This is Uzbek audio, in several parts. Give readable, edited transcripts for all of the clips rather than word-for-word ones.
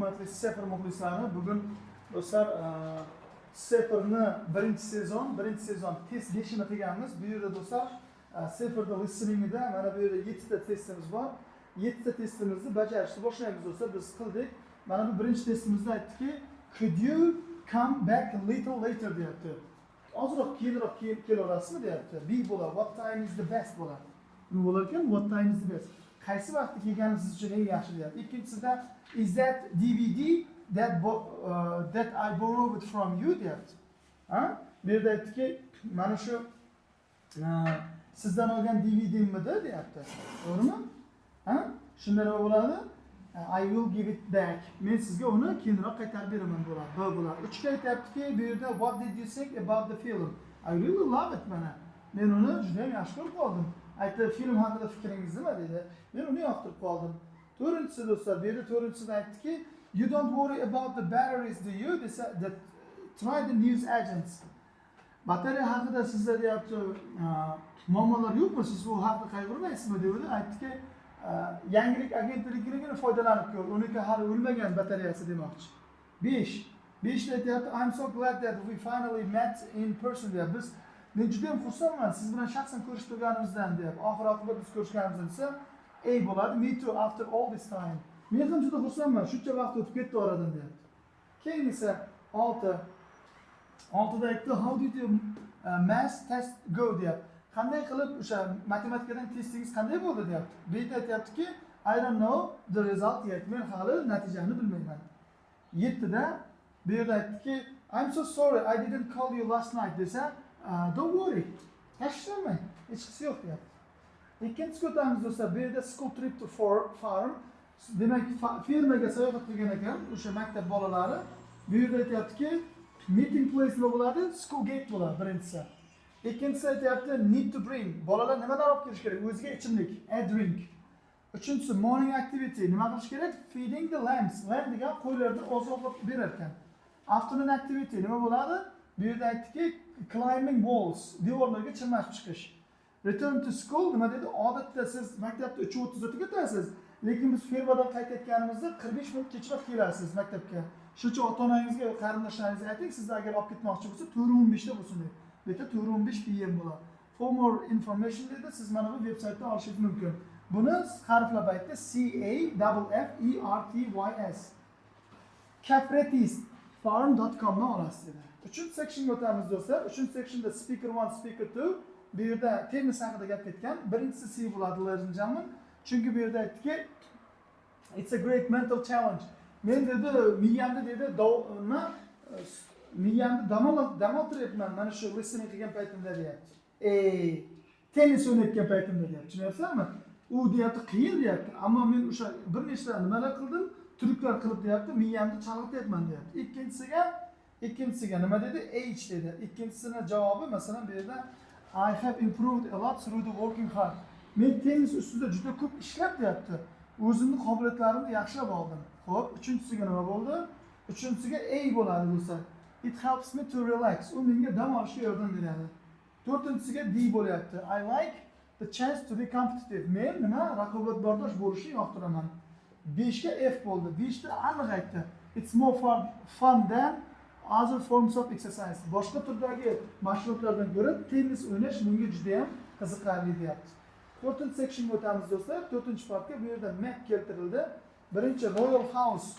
hurmatli Sefer muxlislari, bugun do'stlar Seferni birinchi sezon test 5ni qilganmiz. Bu yerda do'stlar Seferda listeningida mana bu yerda 7 ta testimiz bor. 7 ta testimizni bajarishni boshlaymiz do'stlar. Biz qildik. Mana bu birinchi testimizda aytdiki, could you come back a little later deyapti. Ozroq keyinroq kelaverasizmi deyapti. B bo'ladi. What time is the best bo'ladi. Nima bo'lar ekan? What time is the best. Qaysi vaqtda kelganingiz siz uchun eng yaxshi deyapti. Ikkinchisida is that DVD that I borrowed from you deyapti. Ha? Bu yerda aytdiki, mana shu sizdan olgan DVD'midi deyapti. To'g'rimi? Ha? Shunda nima bo'ladi? I will give it back. Men sizga uni keyinroq qaytarib beraman bo'ladi. Bu bo'ladi. Uchga aytayaptiki, bu yerda what did you think about the film? I really love it mana. Men uni juda ham yaxshi ko'rib qoldim. Aytdi, film haqida fikringiz nima dedi? Men uni yoqtirib qoldim. To'rtinchisi do'stlar, bu yerda to'rtinchisida aytdiki, you don't worry about the batteries, do you? That try the news agents. Batareya haqida sizda deyapti, muammolar yo'qmi? Siz bu haqida qayg'urmaysizmi dedi. Aytdiki, yangilik agentligidan foydalanib ko'r. Uniki hali o'lmagan batareyasi demoqchi. 5. 5da aytayapti, I'm so glad that we finally met in person deyapti. Biz men juda ham xursandman siz bilan shaxsan ko'rishib turganimizdan deyapti. Oxir-oqibat biz ko'rishganimizdan desa, ey bo'ladi. Me too after all this time. Men ham juda xursandman, shuncha vaqt o'tib ketdi oradan deyapti. Keyin esa 6. 6da aytdi, how did your math test go deyapti. Qanday qilib o'sha matematikadan testingiz qanday bo'ldi deyapti. Bu yerda aytayaptiki, I don't know the result yet. Men hali natijani bilmayman. 7da bu yerda aytdiki, I'm so sorry I didn't call you last night desa, don't worry. Tashlamang. Hech qisi yo'q deyapti. Ikkinchisi o'tamiz do'stlar. Bu yerda school trip to farm. Demak, fermaga sayohat qilgan ekan o'sha maktab bolalari. Bu yerda aytayaptiki, meeting place nima bo'ladi? School gate bo'ladi birinchisi. Ikkinchisi aytayapti, need to bring. Bolalar nimalar olib kelish kerak? O'ziga ichimlik, a drink. Uchinchisi morning activity. Nima qilish kerak? Feeding the lambs. Lamb degan qo'ylarni oziqlab berar ekan. Afternoon activity nima bo'ladi? Bu yerda aytdiki, climbing walls, devorlarga chiqib chiqish. Return to school nima dedi? Odatda siz maktabda 3:30 ga ketasiz, lekin biz fermadan qaytayotganimizda 45 minut kechroq kelasiz maktabga. Shuning uchun ota-onangizga, qarindoshlaringizga ayting, sizni agar olib ketmoqchi bo'lsa 4:15 da bo'lsin deb. Bu yerda 4:15 PM bo'ladi. For more information dedi, siz mana bu veb-saytdan olishingiz mumkin. Buni harflab aytdi, CAFFERTYS. Cafretisfarm.com dan olasiz dedi. 3-sectionga o'tamiz do'stlar. 3-sectionda speaker 1, speaker 2. Bu yerda tennis haqida gap ketgan. Birinchisi C bo'ladi, ladies and gentlemen. Chunki bu yerda aytdiki, it's a great mental challenge. Men dedi, miyamda dedi, miyamni dam oltiryapman mana shu listening qilgan paytimda deyapti. Tennis o'ynayotgan paytimda deyapti. Tushunyapsizmi? U deyapti, qiyin deyapti. Ammo men o'sha bir nechta nimalar qildim, triklar qilib deyapti, miyamni chalg'ityapman deyapti. Ikkinchisiga nima dedi? H dedi. Ikkinchisini javobi masalan bu yerda I have improved a lot through the working hard. Men tennis ustida juda ko'p ishlab deyapti. O'zimning qobiliyatlarimni yaxshilab oldim. Xo'p, uchinchisiga nima bo'ldi? Uchinchisiga A bo'ladi do'stlar. It helps me to relax. U menga dam olishga yordam beradi. To'rtinchisiga D bo'lyapti. I like the chance to be competitive. Men nima raqobatbardosh bo'lishni yoqtiraman. 5 ga F bo'ldi. 5 da aniq aytdi. It's more fun than other forms of exercise. Boshqa turdagi mashg'ulotlardan ko'ra tennis o'ynash menga juda ham qiziqarli deyapti. 4-sectionga o'tamiz do'stlar. 4-partga bu yerda map keltirildi. Birinchi Royal House,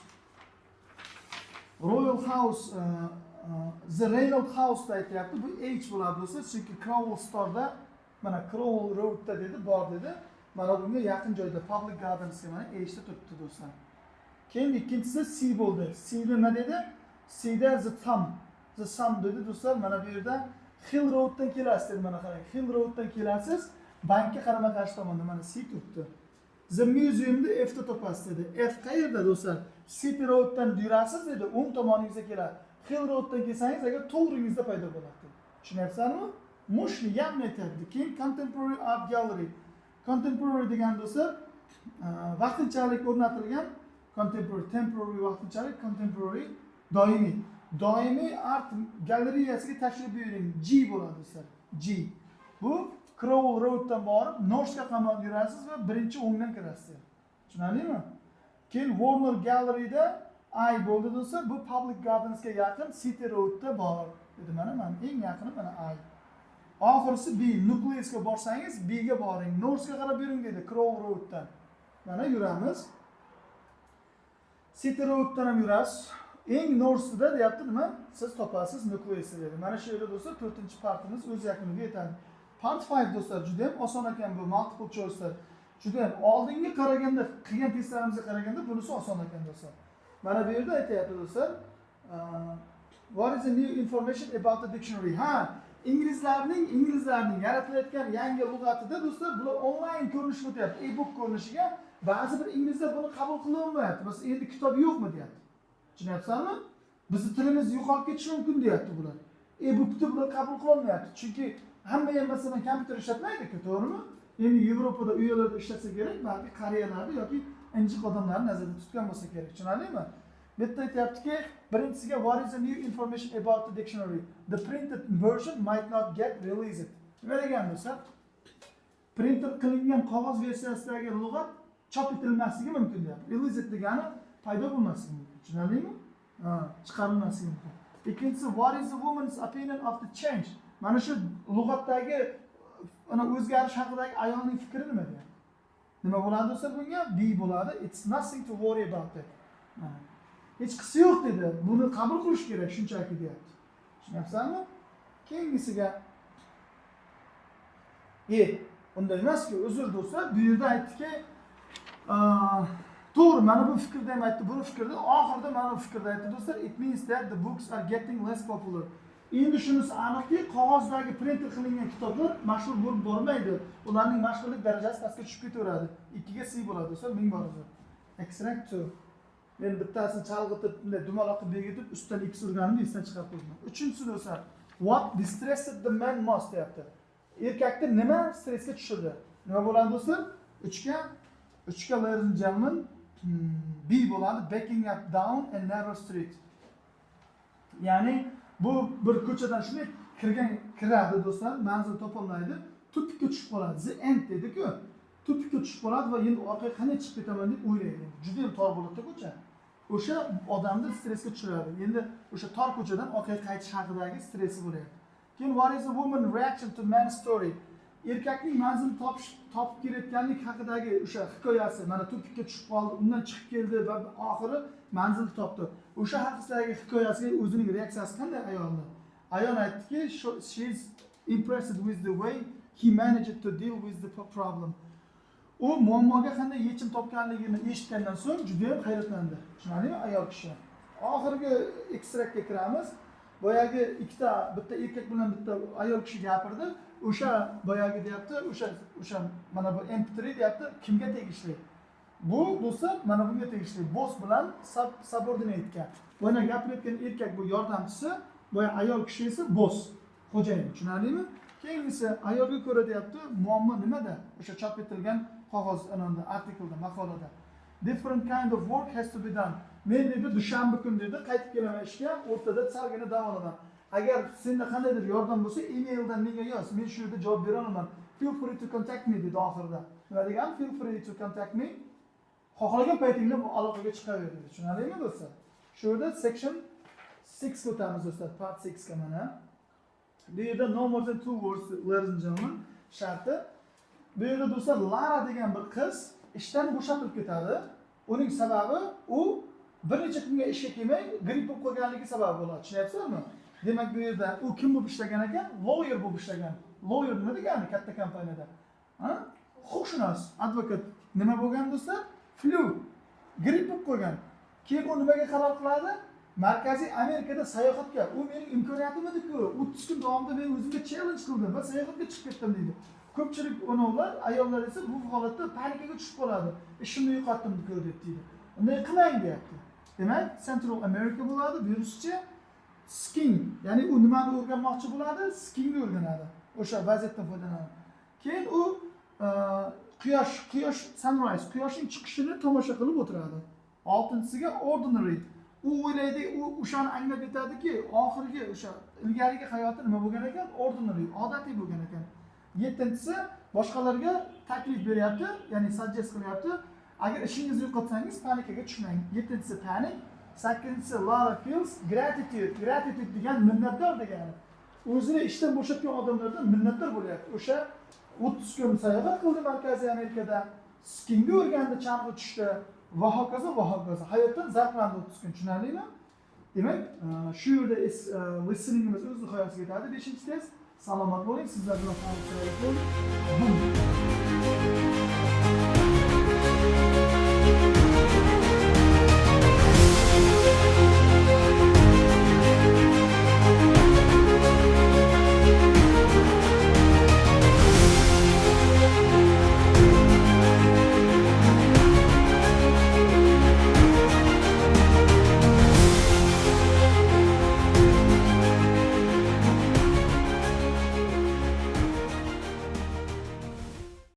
The Reynolds House da aytayapti. Bu H bo'ladi do'stlar, chunki Crowell Store'da, mana Crowell Road'da dedi, bor dedi. Mana bunga yaqin joyda Public Gardens'ga mana H'da turibdi do'stlar. Keyin ikkinchisi C bo'ldi. C'da nima dedi? C'da The Thumb dedi do'stlar. Mana bu yerda Hill Road'dan kelasiz dedi, mana qarang. Hill Road'dan kelasiz, bankka qarama-qarshi tomonda mana C turibdi. The Museum'da F'da topasiz dedi. F qayerda do'stlar? City Road'dan yurasiz dedi, o'ng tomoningizga keladi. Hill Road'dan kelsangiz agar to'g'ringizda paydo bo'ladi. Tushunyapsizmi? Mushni yamni aytadi. Keyin Contemporary Art Gallery. Contemporary degan do'stlar, vaqtinchalik o'rnatilgan, temporary vaqtinchalik, contemporary doimiy. Doimiy art galereyasiga tashrif buyuring. G bo'ladi do'stlar. G. Bu Crowell Road'dan borib, Northga tomon yurasiz va birinchi o'ngdan kirasiz. Tushunarlimi? Keyin Warner Gallery'da ay bo'ldi do'stlar. Bu Public Gardensga yaqin City Roadda bor. Dedi mana eng yaqini mana ay. Oxirisi B, Nucleusga borsangiz B ga boring. Northga qarab yuring dedi, Crow Roaddan. Mana yuramiz. City Roaddan ham yurasiz. Eng northida deyapti nima? Siz topasiz Nucleusni dedi. Mana shu yerda do'stlar 4-partimiz o'z yakuniga yetadi. Part 5 do'stlar juda ham oson ekan bu multiple choice'lar. Juda ham oldingi qaraganda, qilgan testlarimizga qaraganda bunisi oson ekan do'stlar. Mana bu yerda aytayapti do'stlar. What is the new information about the dictionary? Ha, inglizlarning yaratilayotgan yangi lug'atida do'stlar bular onlayn ko'rinishda o'tyapti. E-book ko'rinishiga ba'zi bir inglizlar buni qabul qila olmayapti. Biz endi kitob yo'qmi deyapti. Tushunyapsizmi? Bizning tilimiz yo'qolib ketishi mumkin deyapti bular. E-bookni bular qabul qila olmayapti. Chunki hamma ham masalan kompyuter ishlatmaydi-ku, to'g'rimi? Endi Yevropada u yerlarda ishlatsa kerak, balki Koreyalarda yoki injiq odamlarni nazarda tutgan bo'lsa kerak. Tushunarlimi? Bu yerda aytayaptiki, birinchisiga what is the new information about the dictionary? The printed version might not get released. Nima degan bo'lsa, printer qilingan qog'oz versiyasidagi lug'at chop etilmasligi mumkin deyapti. Released degani paydo bo'lmasligi mumkin. Tushunarlimi? Chiqarilmasligi mumkin. Ikkinchisi what is the woman's opinion of the change? Mana shu lug'atdagi ana o'zgarish haqidagi ayolning fikri nima deyapti? Nima bo'ladi do'stlar bunga? B bo'ladi. It's nothing to worry about it. Hech qisi yo'q dedi. Buni qabul qilish kerak shunchaki deyapti. Tushunyapsizmi? Keyingisiga unday emas-ku, uzr do'stlar. Bu yerda aytdiki, to'g'ri, mana bu fikrda ham aytdi, buni fikrda, oxirida mana bu fikrda aytdi do'stlar. It means that the books are getting less popular. Endi shunisi aniqki, qog'ozdagi printer qilingan kitoblar mashhur bo'lib bormaydi. Ularning mashhurlik darajasi pastga tushib ketaveradi. 2 ga C bo'ladi do'stlar, 1000 barobar. Extract to. Men bittasini chalg'itib, bunday dumaloq qilib begitib, ustidan X urganimni esdan chiqarib qo'ydim. Uchinchisi do'stlar, what distressed the man most deyapti. Erkakni nima stressga tushirdi? Nima bo'ladi do'stlar? 3 ga ladies and gentlemen, B bo'ladi, backing up down a narrow street. Ya'ni bu bir ko'chadan shunday kiradi do'stlar, manzil topolmaydi, tupikka tushib qoladi. The end dedi-ku. Tupikka tushib qoladi va endi orqaga qanday chiqib ketaman deb o'ylaydi. Juda ham tor bo'ladi ko'cha. O'sha odamni stressga tushiradi. Endi o'sha tor ko'chadan orqaga qaytish haqidagi stressi bo'ladi. Keyin what is a woman reaction to man's story? Erkakning manzil topib kelayotganlik haqidagi o'sha hikoyasi, mana tupikka tushib qoldi, undan chiqib keldi va oxiri manzilni topdi. O'sha haqidagi hikoyasiga o'zining reaksiyasi qanday ayolni? Ayol aytdiki, she is impressed with the way he managed to deal with the problem. U muammoga qanday yechim topganligini eshitgandan so'ng juda ham hayratlandi. Tushunarlimi ayol kishi? Oxirgi ekstraktga kiramiz. Boyagi bitta erkak bilan bitta ayol kishi gapirdi. O'sha boyagi deyapti, o'sha mana bu MP3 deyapti, kimga tegishli? Bu do'stlar mana bunga tegishli. Boss bilan subordinate'ga. Buni gapirayotgan erkak bu yordamchisi, boya ayol kishi esa boss, xo'jayin. Tushunarlimi? Keyingisi ayolga ko'ra deyapti, muammo nimada? O'sha chop etilgan qog'oz anonda, artiklda, maqolada. Different kind of work has to be done. Men dedi dushanba kun dedi qaytib kelaman ishga, o'rtada salgina dam olaman. Agar senda qandaydir yordam bo'lsa, emaildan menga yoz. Men shu yerda javob bera olaman. Feel free to contact me dedi oxirida. Nima degan? Feel free to contact me. Xohlagan paytingda bu aloqaga chiqaveradi. Tushunarlimi do'stlar? Shu yerda section 6 o'tamiz do'stlar, part 6 ga mana. Bu yerda no more than 2 words, ladies and gentlemen, sharti. Bu yerda do'stlar Lara degan bir qiz ishdan bo'shatilib ketadi. Uning sababi u bir necha kunga ishga kelmay, gripp bo'lib qolganligi sabab bo'ladi. Tushunyapsizmi? Demak bu yerda u kim bo'lib ishlagan ekan? Lawyer bo'lib ishlagan. Lawyer nima degani katta kompaniyada? Ha? Huquqshunos, advokat. Nima bo'lgan do'stlar? Flu, gripp bo'lib qolgan. Keyin u nimaga qaror qiladi? Markaziy Amerikada sayohatga. U mening imkoniyatim edi-ku. 30 kun davomida men o'zimga challenge qildim va sayohatga chiqib ketdim deydi. Ko'pchilik o'novlar, ayollar esa bu holatda panikaga tushib qoladi. Ishimni yo'qotdim-ku deb deydi. Unday qilmang deyapti. Demak, Central America bo'ladi, viruschi skiing, ya'ni u nimani o'rganmoqchi bo'ladi? Skiingni o'rganadi. O'sha vaziyatdan foydalanadi. Keyin u quyosh sunrise, quyoshning chiqishini tomosha qilib o'tiradi. Oltinchisiga ordinary. U o'ylaydi, u o'shani anglab yetadiki, oxirgi o'sha ilgarigi hayoti nima bo'lgan ekan? Ordinary, odatiy bo'lgan ekan. Yettinchisi boshqalarga taklif beryapti, ya'ni suggest qilyapti. Agar ishingizni yo'qotsangiz panikaga tushmang. Yettinchisi panic, Sakkinchisi Lara feels gratitude. Gratitude degan minnatdor degani. O'zini ishdan bo'shatgan odamlardan minnatdor bo'lyapti. O'sha 30 kun sayohat qildi Markaziy Amerikada, skingga o'rgandi, chang'i tushdi va hokazo va hokazo. Hayotdan zavqlandi 30 kun, tushunarlimi? Demak, shu yerda listeningimiz o'z nihoyasiga yetadi. 5-test. Salomat bo'ling, sizlar bilan ham salomat bo'ling.